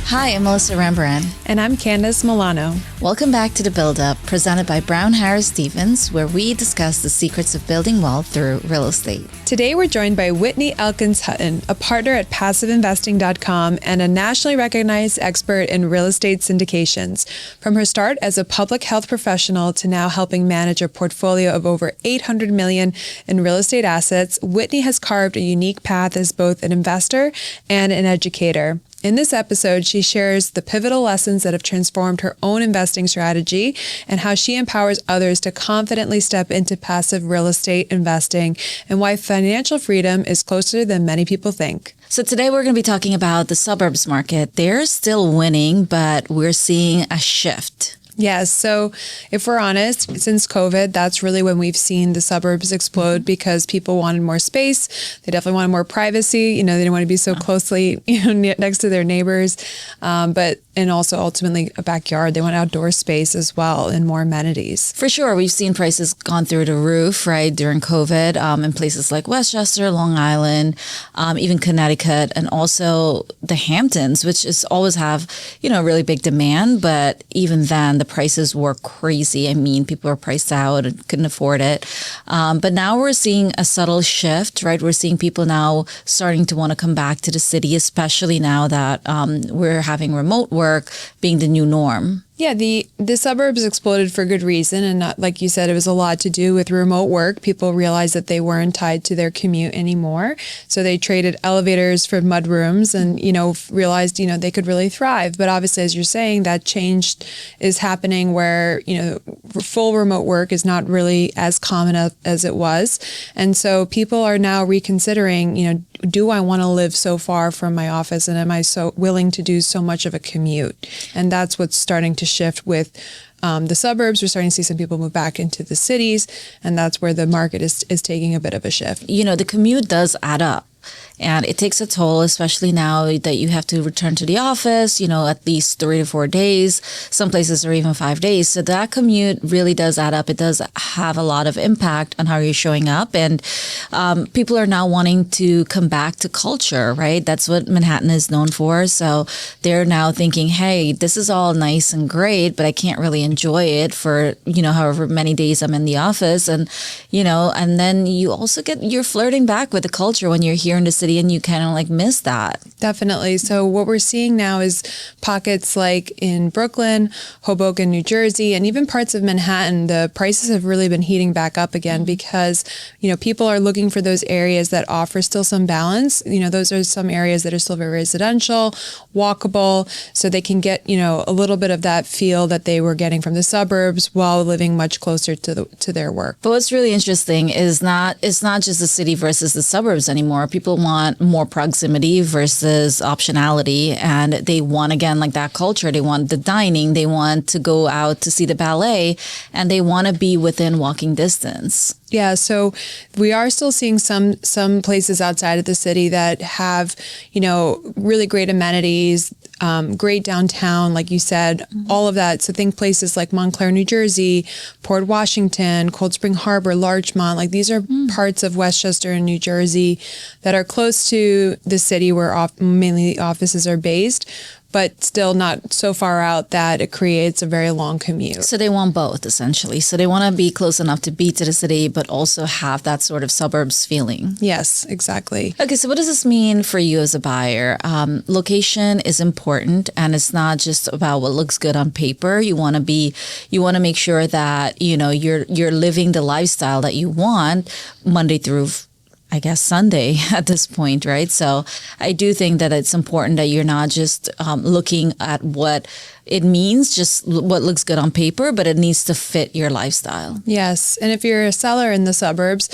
Hi, I'm Melissa Rembrandt. And I'm Candice Milano. Welcome back to The Build Up, presented by Brown Harris Stevens, where we discuss the secrets of building wealth through real estate. Today we're joined by Whitney Elkins-Hutten, a partner at PassiveInvesting.com and a nationally recognized expert in real estate syndications. From her start as a public health professional to now helping manage a portfolio of over $800 million in real estate assets, Whitney has carved a unique path as both an investor and an educator. In this episode, she shares the pivotal lessons that have transformed her own investing strategy and how she empowers others to confidently step into passive real estate investing and why financial freedom is closer than many people think. So today we're going to be talking about the suburbs market. They're still winning, but we're seeing a shift. Yes. So if we're honest, since COVID, that's really when we've seen the suburbs explode because people wanted more space. They definitely wanted more privacy. They didn't want to be so closely, next to their neighbors. And also ultimately a backyard. They want outdoor space as well and more amenities. For sure. We've seen prices gone through the roof, right, during COVID in places like Westchester, Long Island, even Connecticut, and also the Hamptons, which is always have, really big demand. But even then, the prices were crazy. I mean, people were priced out and couldn't afford it. But now we're seeing a subtle shift, right? We're seeing people now starting to want to come back to the city, especially now that we're having remote work being the new norm. Yeah, the suburbs exploded for good reason. And not, like you said, it was a lot to do with remote work. People realized that they weren't tied to their commute anymore. So they traded elevators for mudrooms and, realized, they could really thrive. But obviously, as you're saying, that change is happening where, full remote work is not really as common as it was. And so people are now reconsidering, do I want to live so far from my office? And am I so willing to do so much of a commute? And that's what's starting to shift with the suburbs. We're starting to see some people move back into the cities, and that's where the market is taking a bit of a shift. The commute does add up. And it takes a toll, especially now that you have to return to the office, at least 3 to 4 days. Some places are even 5 days. So that commute really does add up. It does have a lot of impact on how you're showing up. And people are now wanting to come back to culture, right? That's what Manhattan is known for. So they're now thinking, hey, this is all nice and great, but I can't really enjoy it for, however many days I'm in the office. And, and then you also you're flirting back with the culture when you're here in the city and you kind of miss that. Definitely. So what we're seeing now is pockets like in Brooklyn, Hoboken, New Jersey, and even parts of Manhattan, the prices have really been heating back up again because, people are looking for those areas that offer still some balance. Those are some areas that are still very residential, walkable, so they can get, a little bit of that feel that they were getting from the suburbs while living much closer to their work. But what's really interesting is it's not just the city versus the suburbs anymore. People want more proximity versus optionality, and they want, again, that culture. They want the dining, they want to go out to see the ballet, and they want to be within walking distance. Yeah, so we are still seeing some places outside of the city that have, really great amenities, great downtown, like you said, all of that. So think places like Montclair, New Jersey, Port Washington, Cold Spring Harbor, Larchmont. These are parts of Westchester and New Jersey that are close to the city where mainly offices are based, but still not so far out that it creates a very long commute. So they want both, essentially. So they want to be close enough to be to the city, but also have that sort of suburbs feeling. Yes, exactly. Okay, so what does this mean for you as a buyer? Location is important, and it's not just about what looks good on paper. You want to make sure that you're living the lifestyle that you want Monday through Sunday at this point, right? So I do think that it's important that you're not just looking at what it means, just what looks good on paper, but it needs to fit your lifestyle. Yes. And if you're a seller in the suburbs,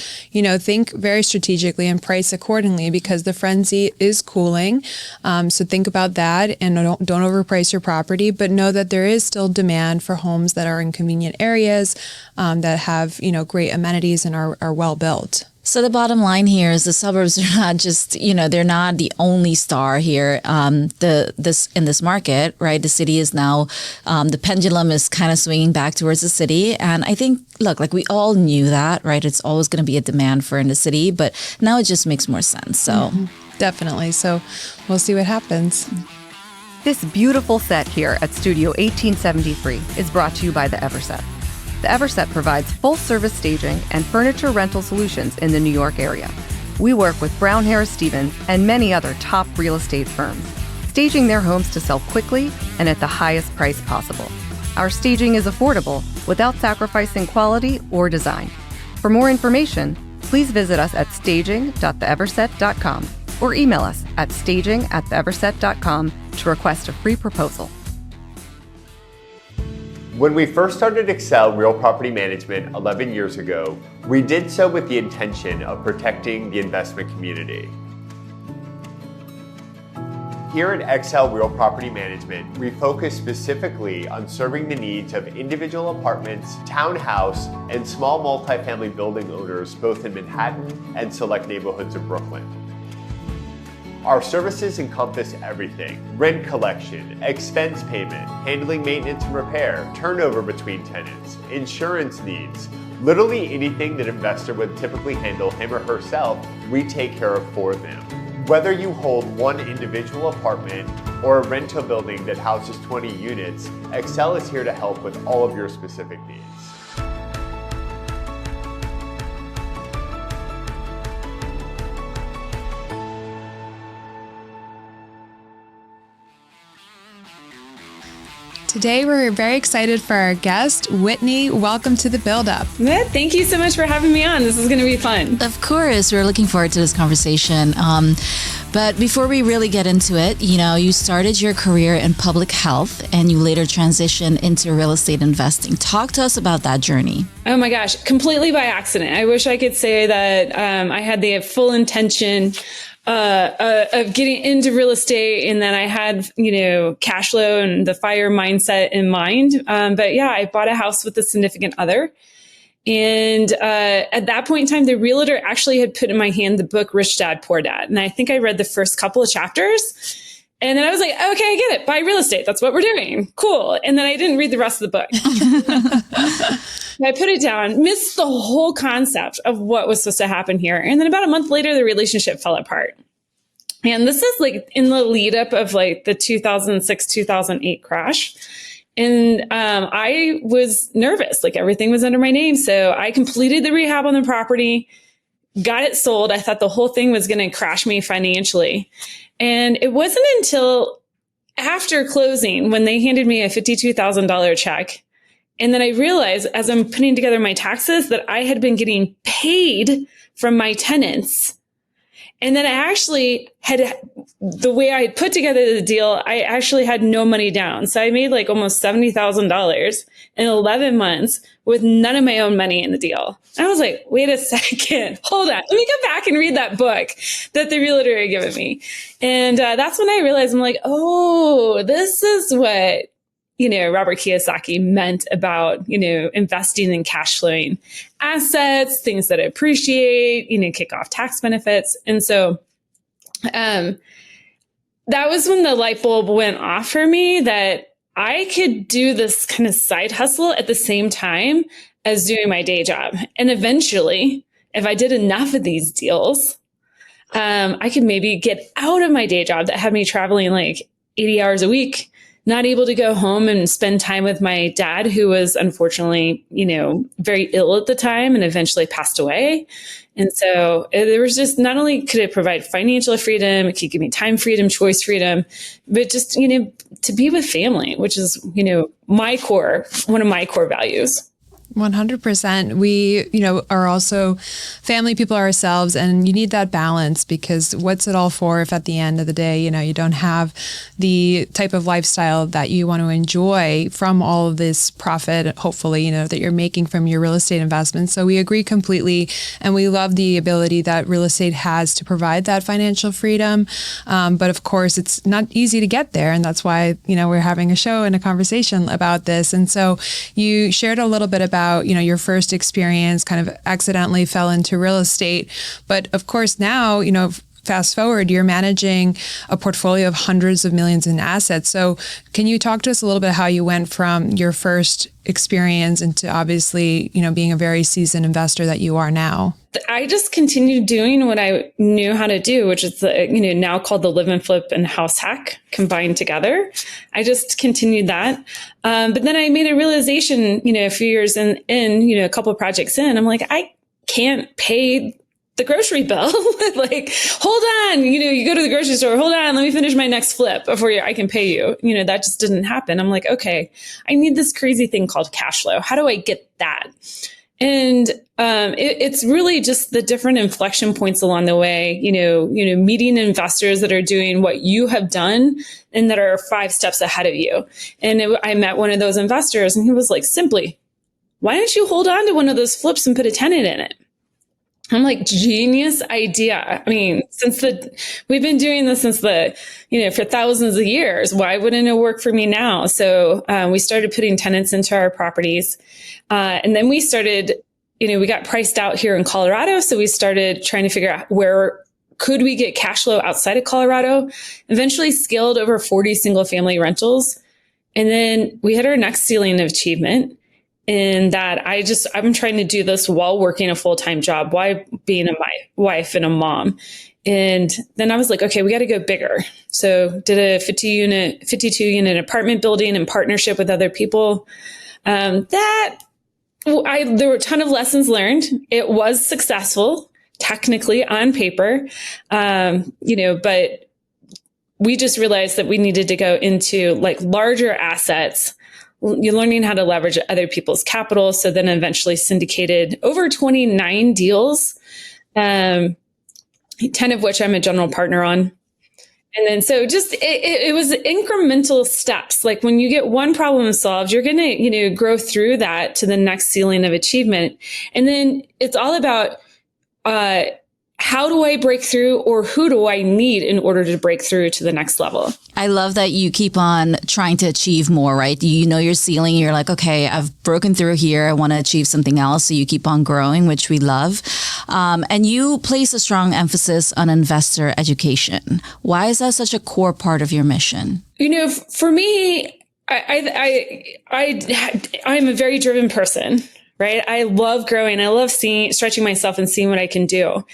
think very strategically and price accordingly because the frenzy is cooling. So think about that and don't overprice your property, but know that there is still demand for homes that are in convenient areas that have, great amenities and are well built. So the bottom line here is the suburbs are not just, they're not the only star here in this market, right? The city is now, the pendulum is kind of swinging back towards the city. And I think, look, we all knew that, right? It's always going to be a demand for in the city, but now it just makes more sense. So Definitely. So we'll see what happens. This beautiful set here at Studio 1873 is brought to you by the Everset. The Everset provides full-service staging and furniture rental solutions in the New York area. We work with Brown Harris Stevens and many other top real estate firms, staging their homes to sell quickly and at the highest price possible. Our staging is affordable without sacrificing quality or design. For more information, please visit us at staging.theeverset.com or email us at staging@theeverset.com to request a free proposal. When we first started Excel Real Property Management 11 years ago, we did so with the intention of protecting the investment community. Here at Excel Real Property Management, we focus specifically on serving the needs of individual apartments, townhouse, and small multifamily building owners both in Manhattan and select neighborhoods of Brooklyn. Our services encompass everything: rent collection, expense payment, handling maintenance and repair, turnover between tenants, insurance needs. Literally anything that an investor would typically handle him or herself, we take care of for them. Whether you hold one individual apartment or a rental building that houses 20 units, Excel is here to help with all of your specific needs. Today, we're very excited for our guest, Whitney. Welcome to the Build Up. Thank you so much for having me on. This is going to be fun. Of course, we're looking forward to this conversation. But before we really get into it, you started your career in public health and you later transitioned into real estate investing. Talk to us about that journey. Oh my gosh, completely by accident. I wish I could say that I had the full intention of getting into real estate and then I had, cash flow and the FIRE mindset in mind. But yeah, I bought a house with a significant other. And at that point in time, the realtor actually had put in my hand the book Rich Dad, Poor Dad. And I think I read the first couple of chapters. And then I was like, okay, I get it. Buy real estate. That's what we're doing. Cool. And then I didn't read the rest of the book. I put it down, missed the whole concept of what was supposed to happen here. And then about a month later, the relationship fell apart. And this is like in the lead up of like the 2006, 2008 crash. And I was nervous, like everything was under my name. So I completed the rehab on the property, got it sold. I thought the whole thing was going to crash me financially. And it wasn't until after closing when they handed me a $52,000 check. And then I realized as I'm putting together my taxes that I had been getting paid from my tenants. And then I actually had, the way I had put together the deal, I actually had no money down. So I made like almost $70,000 in 11 months with none of my own money in the deal. And I was like, wait a second, hold on. Let me go back and read that book that the realtor had given me. And that's when I realized I'm like, oh, this is what, Robert Kiyosaki meant about, investing in cash flowing assets, things that appreciate, kick off tax benefits. And so, that was when the light bulb went off for me that I could do this kind of side hustle at the same time as doing my day job. And eventually, if I did enough of these deals, I could maybe get out of my day job that had me traveling like 80 hours a week, not able to go home and spend time with my dad, who was unfortunately, very ill at the time and eventually passed away. And so there was just, not only could it provide financial freedom, it could give me time freedom, choice freedom, but just, to be with family, which is, one of my core values. 100%. We, are also family people ourselves, and you need that balance, because what's it all for if at the end of the day, you don't have the type of lifestyle that you want to enjoy from all of this profit, hopefully, that you're making from your real estate investments. So we agree completely. And we love the ability that real estate has to provide that financial freedom. But of course, it's not easy to get there. And that's why, we're having a show and a conversation about this. And so you shared a little bit about, your first experience, kind of accidentally fell into real estate. But of course now, fast forward, you're managing a portfolio of hundreds of millions in assets. So can you talk to us a little bit how you went from your first experience into obviously, being a very seasoned investor that you are now? I just continued doing what I knew how to do, which is now called the live and flip and house hack combined together. I just continued that. But then I made a realization, a few years in, a couple of projects in, I'm like, I can't pay the grocery bill. Like, hold on, you go to the grocery store, hold on, let me finish my next flip before I can pay you. That just didn't happen. I'm like, okay, I need this crazy thing called cash flow. How do I get that? And it's really just the different inflection points along the way, meeting investors that are doing what you have done and that are 5 steps ahead of you. And I met one of those investors and he was like, simply, why don't you hold on to one of those flips and put a tenant in it? I'm like, genius idea. I mean, we've been doing this since for thousands of years. Why wouldn't it work for me now? So we started putting tenants into our properties. And then we started, we got priced out here in Colorado. So we started trying to figure out where could we get cash flow outside of Colorado, eventually scaled over 40 single family rentals. And then we hit our next ceiling of achievement. In that I'm trying to do this while working a full-time job, while being a wife and a mom. And then I was like, okay, we got to go bigger. So did a 52 unit apartment building in partnership with other people. There were a ton of lessons learned. It was successful, technically on paper. But we just realized that we needed to go into like larger assets. You're learning how to leverage other people's capital. So then eventually syndicated over 29 deals, 10 of which I'm a general partner on. And then so just it was incremental steps. Like when you get one problem solved, you're going to, grow through that to the next ceiling of achievement. And then it's all about how do I break through, or who do I need in order to break through to the next level? I love that you keep on trying to achieve more, right? You know your ceiling. You're like, okay, I've broken through here. I want to achieve something else. So you keep on growing, which we love. And you place a strong emphasis on investor education. Why is that such a core part of your mission? For me, I'm a very driven person. Right? I love growing. I love stretching myself and seeing what I can do.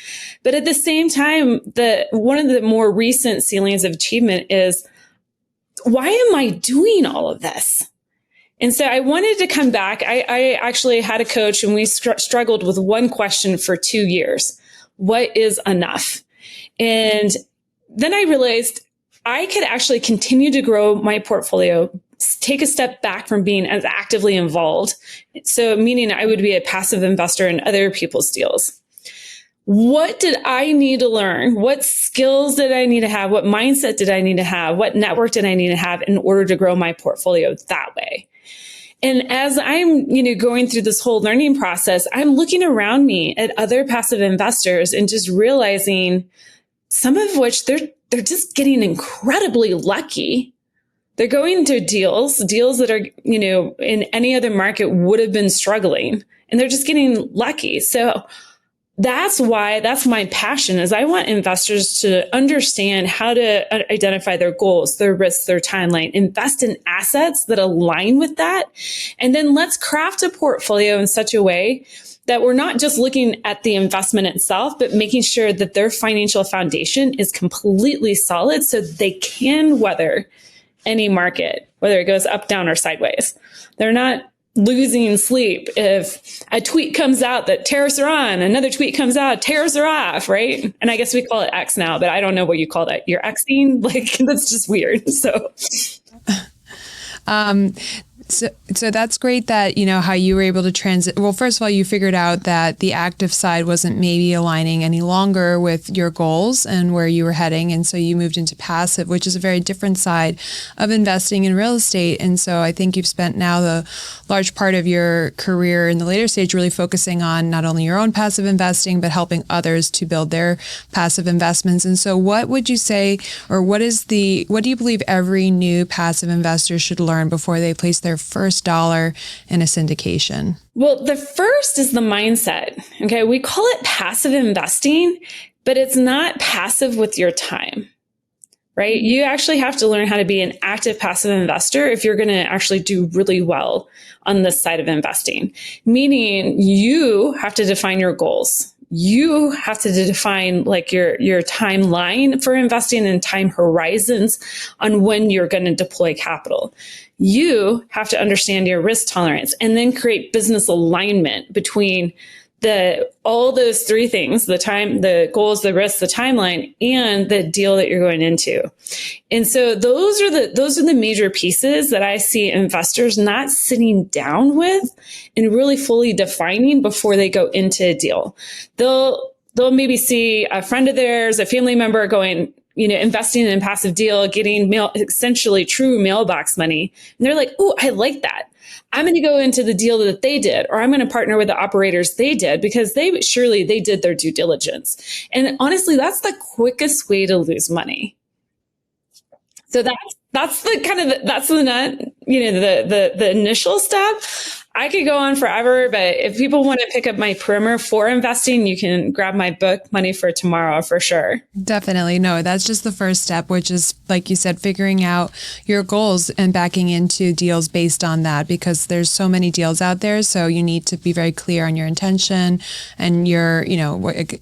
But at the same time, one of the more recent ceilings of achievement is, why am I doing all of this? And so I wanted to come back. I actually had a coach and we struggled with one question for 2 years. What is enough? And then I realized I could actually continue to grow my portfolio, take a step back from being as actively involved. So meaning I would be a passive investor in other people's deals. What did I need to learn? What skills did I need to have? What mindset did I need to have? What network did I need to have in order to grow my portfolio that way? And as I'm, going through this whole learning process, I'm looking around me at other passive investors and just realizing some of which they're just getting incredibly lucky. They're going to deals that are, in any other market would have been struggling, and they're just getting lucky. So that's my passion is I want investors to understand how to identify their goals, their risks, their timeline, invest in assets that align with that. And then let's craft a portfolio in such a way that we're not just looking at the investment itself, but making sure that their financial foundation is completely solid so they can weather any market, whether it goes up, down, or sideways. They're not losing sleep if a tweet comes out that tariffs are on, another tweet comes out, tariffs are off, right? And I guess we call it X now, but I don't know what you call that. You're Xing? Like, that's just weird. So. So that's great that, how you were able to transit. Well, first of all, you figured out that the active side wasn't maybe aligning any longer with your goals and where you were heading. And so you moved into passive, which is a very different side of investing in real estate. And so I think you've spent now the large part of your career in the later stage really focusing on not only your own passive investing, but helping others to build their passive investments. And so what would you say, or what do you believe every new passive investor should learn before they place their their first dollar in a syndication? Well, the first is the mindset. Okay. We call it passive investing, but it's not passive with your time, right? You actually have to learn how to be an active passive investor if you're going to actually do really well on this side of investing, meaning you have to define your goals. You have to define like your timeline for investing and time horizons on when you're going to deploy capital. You have to understand your risk tolerance and then create business alignment between all those three things: the time, the goals, the risk, the timeline, and the deal that you're going into. And so those are the major pieces that I see investors not sitting down with and really fully defining before they go into a deal. They'll maybe see a friend of theirs, a family member going, investing in a passive deal, getting essentially true mailbox money. And they're like, "Oh, I like that. I'm going to go into the deal that they did, or I'm going to partner with the operators they did because they did their due diligence." And honestly, that's the quickest way to lose money. So that's the initial step. I could go on forever, but if people want to pick up my primer for investing, you can grab my book, Money for Tomorrow, for sure. Definitely. No, that's just the first step, which is, like you said, figuring out your goals and backing into deals based on that, because there's so many deals out there. So you need to be very clear on your intention and your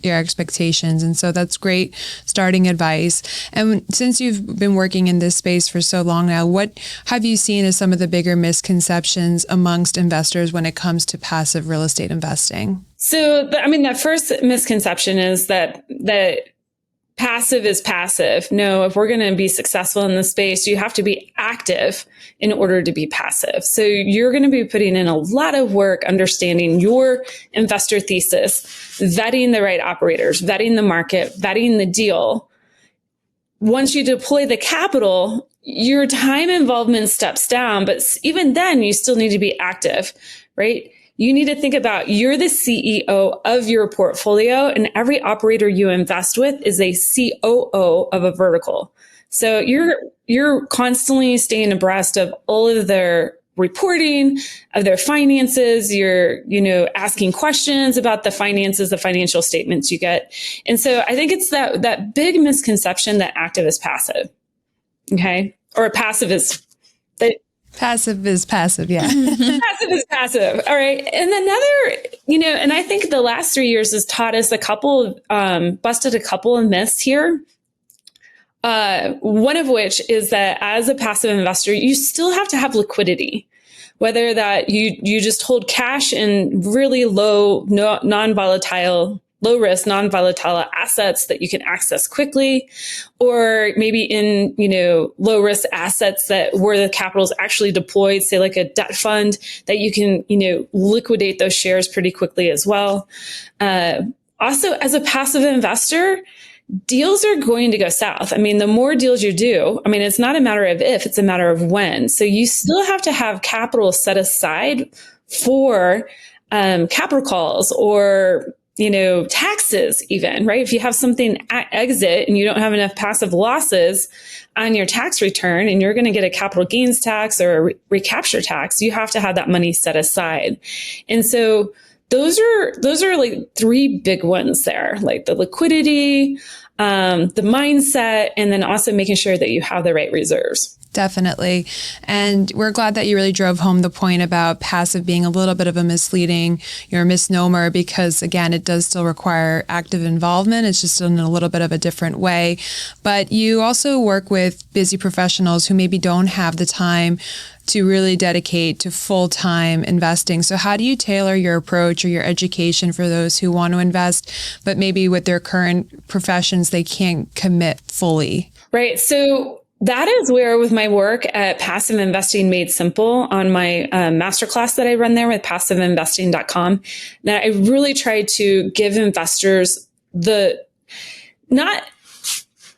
expectations. And so that's great starting advice. And since you've been working in this space for so long now, what have you seen as some of the bigger misconceptions amongst investors when it comes to passive real estate investing? So, that first misconception is that passive is passive. No, if we're going to be successful in this space, you have to be active in order to be passive. So you're going to be putting in a lot of work understanding your investor thesis, vetting the right operators, vetting the market, vetting the deal. Once you deploy the capital, your time involvement steps down, but even then you still need to be active, right? You need to think about you're the CEO of your portfolio, and every operator you invest with is a COO of a vertical. So you're constantly staying abreast of all of their reporting, of their finances. You're, asking questions about the finances, the financial statements you get. And so I think it's that big misconception that active is passive. Okay. Or passive is Passive is passive. Yeah. Passive is passive. All right. And another, and I think the last 3 years has taught us busted a couple of myths here. One of which is that as a passive investor, you still have to have liquidity, whether that you just hold cash in really low risk, non-volatile assets that you can access quickly, or maybe in, low risk assets where the capital is actually deployed, say like a debt fund, that you can, liquidate those shares pretty quickly as well. Also, as a passive investor, deals are going to go south. The more deals you do, it's not a matter of if, it's a matter of when. So you still have to have capital set aside for capital calls or taxes even, right? If you have something at exit and you don't have enough passive losses on your tax return and you're going to get a capital gains tax or a recapture tax, you have to have that money set aside. And so those are like three big ones there, like the liquidity, the mindset, and then also making sure that you have the right reserves. Definitely. And we're glad that you really drove home the point about passive being a little bit of a misnomer, because again, it does still require active involvement. It's just in a little bit of a different way. But you also work with busy professionals who maybe don't have the time to really dedicate to full-time investing. So how do you tailor your approach or your education for those who want to invest, but maybe with their current professions, they can't commit fully? Right. So that is where, with my work at Passive Investing Made Simple on my masterclass that I run there with passiveinvesting.com, that I really try to give investors not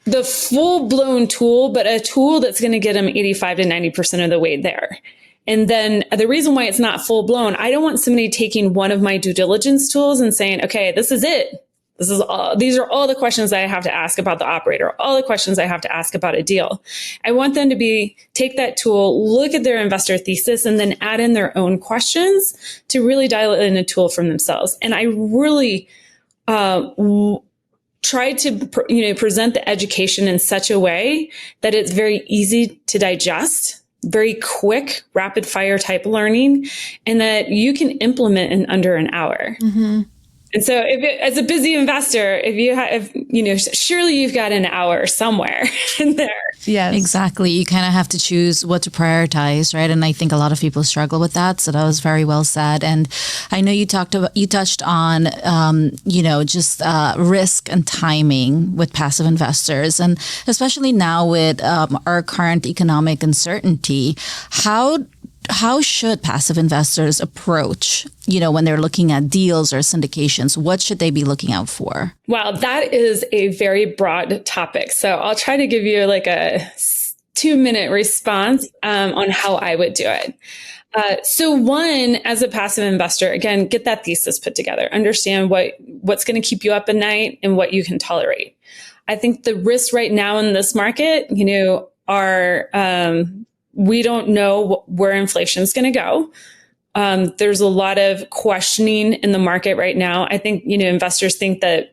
the full-blown tool, but a tool that's going to get them 85 to 90% of the way there. And then the reason why it's not full-blown, I don't want somebody taking one of my due diligence tools and saying, okay, this is it. These are all the questions that I have to ask about the operator, all the questions I have to ask about a deal. I want them to take that tool, look at their investor thesis, and then add in their own questions to really dial in a tool from themselves. And I really try to present the education in such a way that it's very easy to digest, very quick, rapid fire type learning, and that you can implement in under an hour. Mm-hmm. And so as a busy investor, surely you've got an hour somewhere in there. Yes, exactly. You kind of have to choose what to prioritize, right? And I think a lot of people struggle with that. So that was very well said. And I know you touched on, risk and timing with passive investors, and especially now with our current economic uncertainty. How should passive investors approach, when they're looking at deals or syndications? What should they be looking out for? Wow, that is a very broad topic. So I'll try to give you like a 2-minute response on how I would do it. So one, as a passive investor, again, get that thesis put together. Understand what's going to keep you up at night and what you can tolerate. I think the risks right now in this market, are we don't know where inflation is going to go. There's a lot of questioning in the market right now. I think, investors think that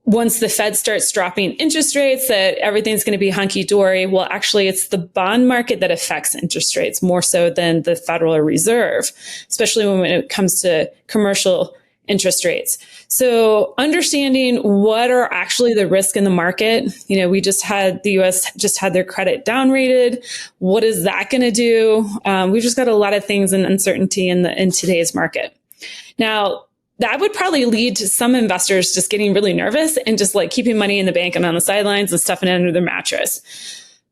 once the Fed starts dropping interest rates, that everything's going to be hunky-dory. Well, actually, it's the bond market that affects interest rates more so than the Federal Reserve, especially when it comes to commercial interest rates. So understanding what are actually the risk in the market, the U.S. just had their credit downgraded. What is that going to do? We've just got a lot of things in uncertainty in today's market. Now, that would probably lead to some investors just getting really nervous and just like keeping money in the bank and on the sidelines and stuffing it under their mattress.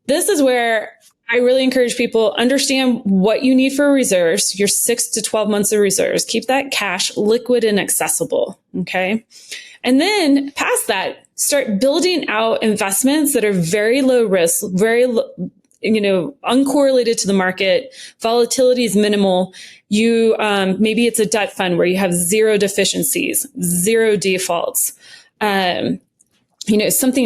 This is where I really encourage people understand what you need for reserves, your 6 to 12 months of reserves. Keep that cash liquid and accessible. Okay. And then past that, start building out investments that are very low risk, very, uncorrelated to the market. Volatility is minimal. You, maybe it's a debt fund where you have zero deficiencies, zero defaults, something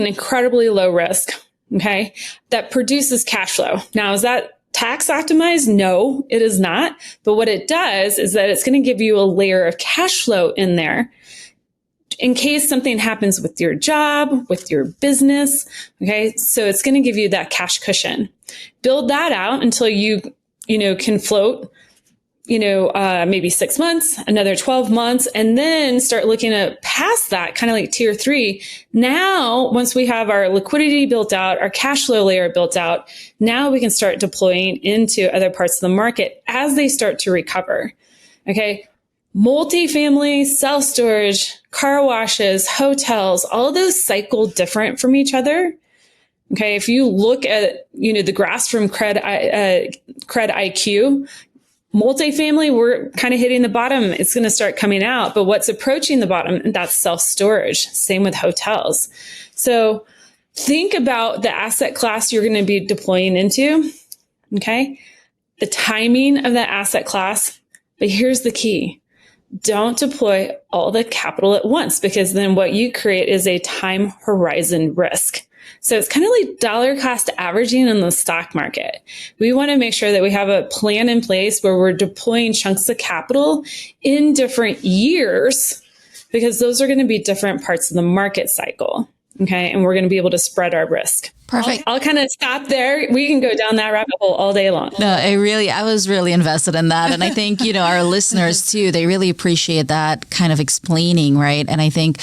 incredibly low risk. Okay. That produces cash flow. Now, is that tax optimized? No, it is not. But what it does is that it's going to give you a layer of cash flow in there in case something happens with your job, with your business. Okay. So it's going to give you that cash cushion. Build that out until you can float, maybe 6 months, another 12 months, and then start looking at past that, kind of like tier 3. Now, once we have our liquidity built out, our cash flow layer built out, now we can start deploying into other parts of the market as they start to recover. Okay. Multifamily, self-storage, car washes, hotels, all of those cycle different from each other. Okay. If you look at, the graphs from Cred IQ, multifamily, we're kind of hitting the bottom. It's going to start coming out. But what's approaching the bottom, that's self-storage. Same with hotels. So think about the asset class you're going to be deploying into. Okay. The timing of that asset class. But here's the key. Don't deploy all the capital at once, because then what you create is a time horizon risk. So it's kind of like dollar cost averaging in the stock market. We want to make sure that we have a plan in place where we're deploying chunks of capital in different years, because those are going to be different parts of the market cycle. Okay. And we're going to be able to spread our risk. Perfect. I'll kind of stop there. We can go down that rabbit hole all day long. No, I was really invested in that. And I think, our listeners too, they really appreciate that kind of explaining, right? And I think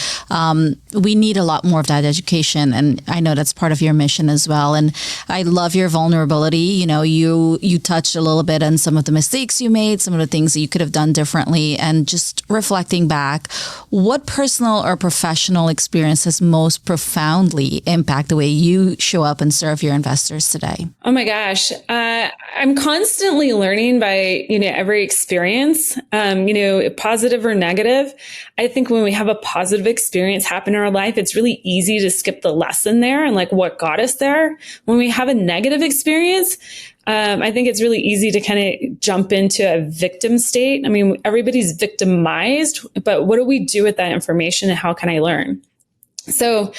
we need a lot more of that education. And I know that's part of your mission as well. And I love your vulnerability. You touched a little bit on some of the mistakes you made, some of the things that you could have done differently. And just reflecting back, what personal or professional experience has most profoundly impacted the way you show show up and serve your investors today? Oh my gosh. I'm constantly learning by, every experience, positive or negative. I think when we have a positive experience happen in our life, it's really easy to skip the lesson there and like what got us there. When we have a negative experience, I think it's really easy to kind of jump into a victim state. I mean, everybody's victimized, but what do we do with that information and how can I learn? So,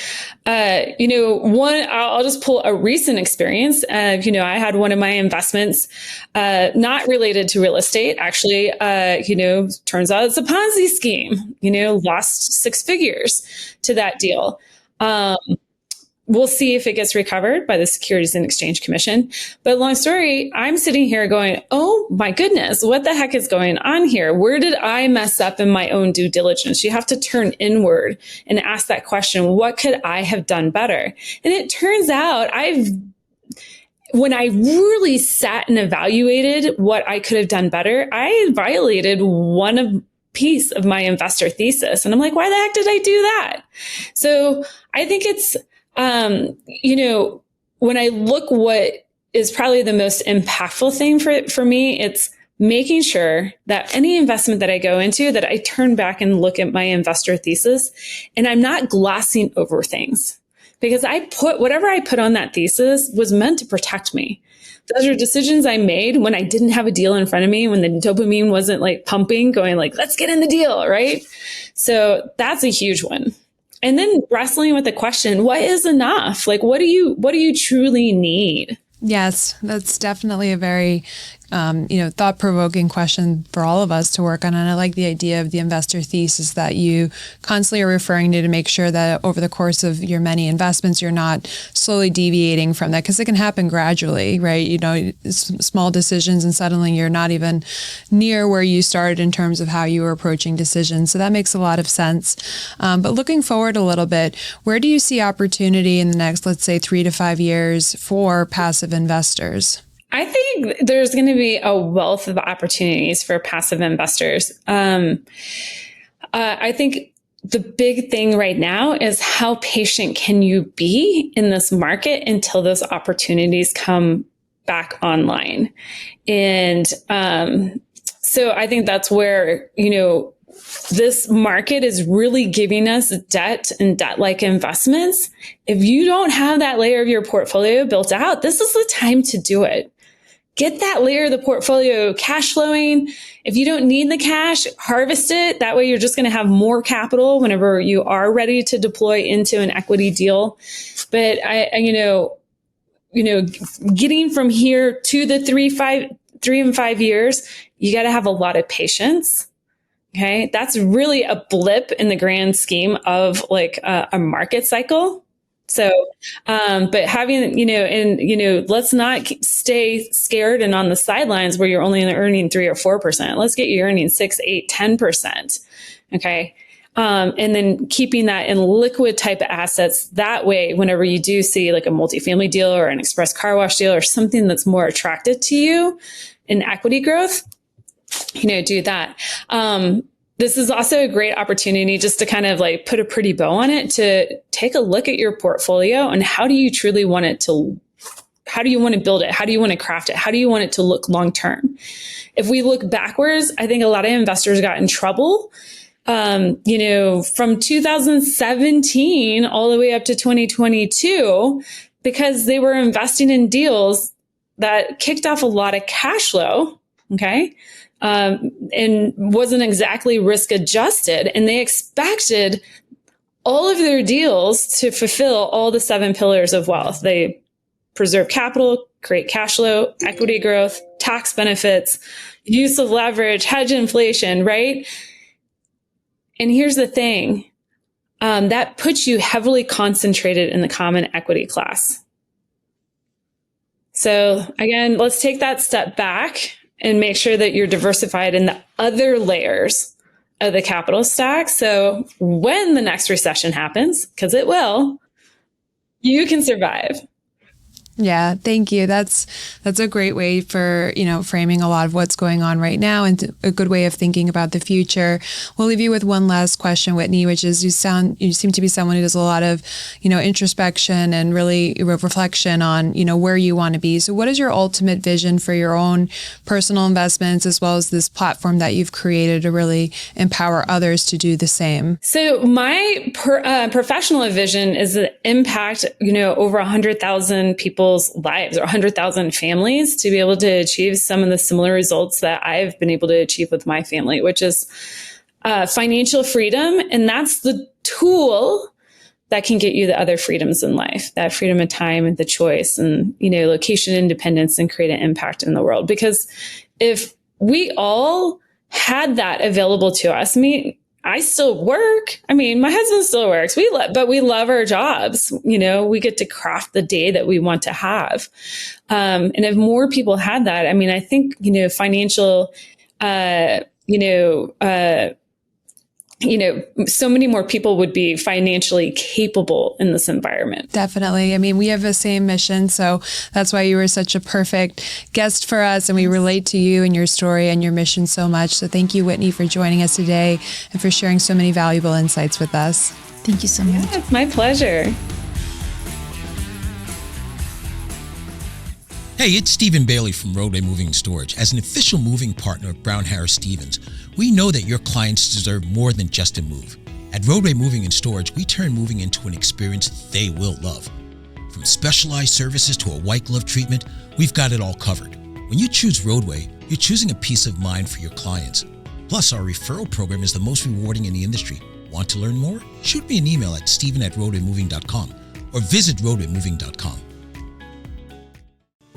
I'll just pull a recent experience. I had one of my investments, not related to real estate, actually, turns out it's a Ponzi scheme, lost 6 figures to that deal. We'll see if it gets recovered by the Securities and Exchange Commission. But long story, I'm sitting here going, oh my goodness, what the heck is going on here? Where did I mess up in my own due diligence? You have to turn inward and ask that question. What could I have done better? And it turns out when I really sat and evaluated what I could have done better, I violated one piece of my investor thesis. And I'm like, why the heck did I do that? So I think it's, when I look what is probably the most impactful thing for me, it's making sure that any investment that I go into, that I turn back and look at my investor thesis and I'm not glossing over things because whatever I put on that thesis was meant to protect me. Those are decisions I made when I didn't have a deal in front of me, when the dopamine wasn't like pumping, going like, let's get in the deal. Right. So that's a huge one. And then wrestling with the question, what is enough? Like, what do you truly need? Yes, that's definitely a very, thought-provoking question for all of us to work on. And I like the idea of the investor thesis that you constantly are referring to make sure that over the course of your many investments, you're not slowly deviating from that because it can happen gradually, right? Small decisions and suddenly you're not even near where you started in terms of how you were approaching decisions. So that makes a lot of sense. But looking forward a little bit, where do you see opportunity in the next, let's say, 3 to 5 years for passive investors? I think there's going to be a wealth of opportunities for passive investors. I think the big thing right now is how patient can you be in this market until those opportunities come back online. And so I think that's where, this market is really giving us debt and debt-like investments. If you don't have that layer of your portfolio built out, this is the time to do it. Get that layer of the portfolio cash flowing. If you don't need the cash, harvest it. That way you're just going to have more capital whenever you are ready to deploy into an equity deal. But getting from here to the 3 and 5 years, you got to have a lot of patience. Okay. That's really a blip in the grand scheme of like a market cycle. So, but having, let's not stay scared and on the sidelines where you're only earning 3 or 4%. Let's get you earning 6, 8, 10%. Okay. And then keeping that in liquid type of assets. That way, whenever you do see like a multifamily deal or an express car wash deal or something that's more attractive to you in equity growth, do that. This is also a great opportunity just to kind of like put a pretty bow on it, to take a look at your portfolio and how do you truly want it to, how do you want to build it? How do you want to craft it? How do you want it to look long term? If we look backwards, I think a lot of investors got in trouble, from 2017 all the way up to 2022, because they were investing in deals that kicked off a lot of cash flow. Okay. And wasn't exactly risk adjusted. And they expected all of their deals to fulfill all the 7 pillars of wealth. They preserve capital, create cash flow, equity growth, tax benefits, use of leverage, hedge inflation, right? And here's the thing, that puts you heavily concentrated in the common equity class. So again, let's take that step back and make sure that you're diversified in the other layers of the capital stack. So when the next recession happens, because it will, you can survive. Yeah, thank you. That's a great way for, framing a lot of what's going on right now and a good way of thinking about the future. We'll leave you with one last question, Whitney, which is you seem to be someone who does a lot of, introspection and really reflection on, where you want to be. So what is your ultimate vision for your own personal investments as well as this platform that you've created to really empower others to do the same? So my professional vision is to impact, over 100,000 people's lives or 100,000 families to be able to achieve some of the similar results that I've been able to achieve with my family, which is financial freedom. And that's the tool that can get you the other freedoms in life, that freedom of time and the choice and, location independence and create an impact in the world. Because if we all had that available to us, I still work. My husband still works. But we love our jobs. We get to craft the day that we want to have. And if more people had that, I think, financial, so many more people would be financially capable in this environment. Definitely. We have the same mission. So that's why you were such a perfect guest for us. And we relate to you and your story and your mission so much. So thank you, Whitney, for joining us today and for sharing so many valuable insights with us. Thank you so much. Yeah, it's my pleasure. Hey, it's Stephen Bailey from Roadway Moving and Storage. As an official moving partner of Brown Harris Stevens, we know that your clients deserve more than just a move. At Roadway Moving and Storage, we turn moving into an experience they will love. From specialized services to a white glove treatment, we've got it all covered. When you choose Roadway, you're choosing a peace of mind for your clients. Plus, our referral program is the most rewarding in the industry. Want to learn more? Shoot me an email at steven@roadwaymoving.com or visit roadwaymoving.com.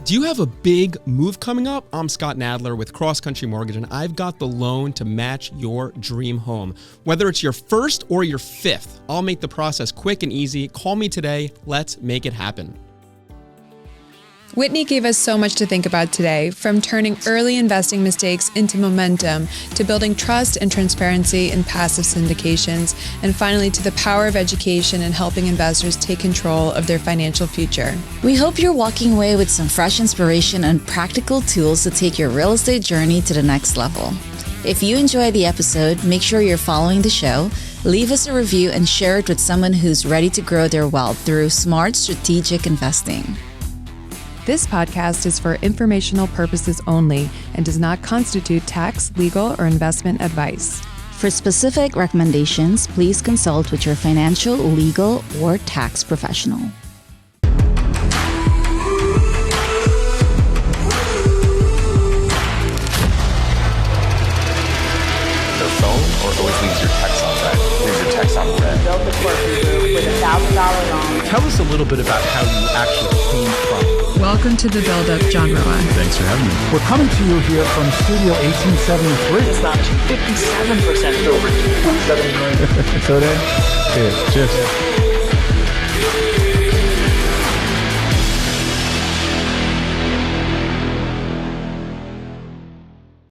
Do you have a big move coming up? I'm Scott Nadler with Cross Country Mortgage, and I've got the loan to match your dream home. Whether it's your first or your fifth, I'll make the process quick and easy. Call me today. Let's make it happen. Whitney gave us so much to think about today, from turning early investing mistakes into momentum, to building trust and transparency in passive syndications, and finally to the power of education and helping investors take control of their financial future. We hope you're walking away with some fresh inspiration and practical tools to take your real estate journey to the next level. If you enjoyed the episode, make sure you're following the show, leave us a review, and share it with someone who's ready to grow their wealth through smart, strategic investing. This podcast is for informational purposes only and does not constitute tax, legal, or investment advice. For specific recommendations, please consult with your financial, legal, or tax professional. Their phone or always leaves your text on red. Leaves your text on red. Built the corporate group with $1,000 loan. Tell us a little bit about how you actually came from. Welcome to the build-up, John Roa. Thanks for having me. We're coming to you here from Studio 1873. It's not 57% over $2.7 million. So then, cheers.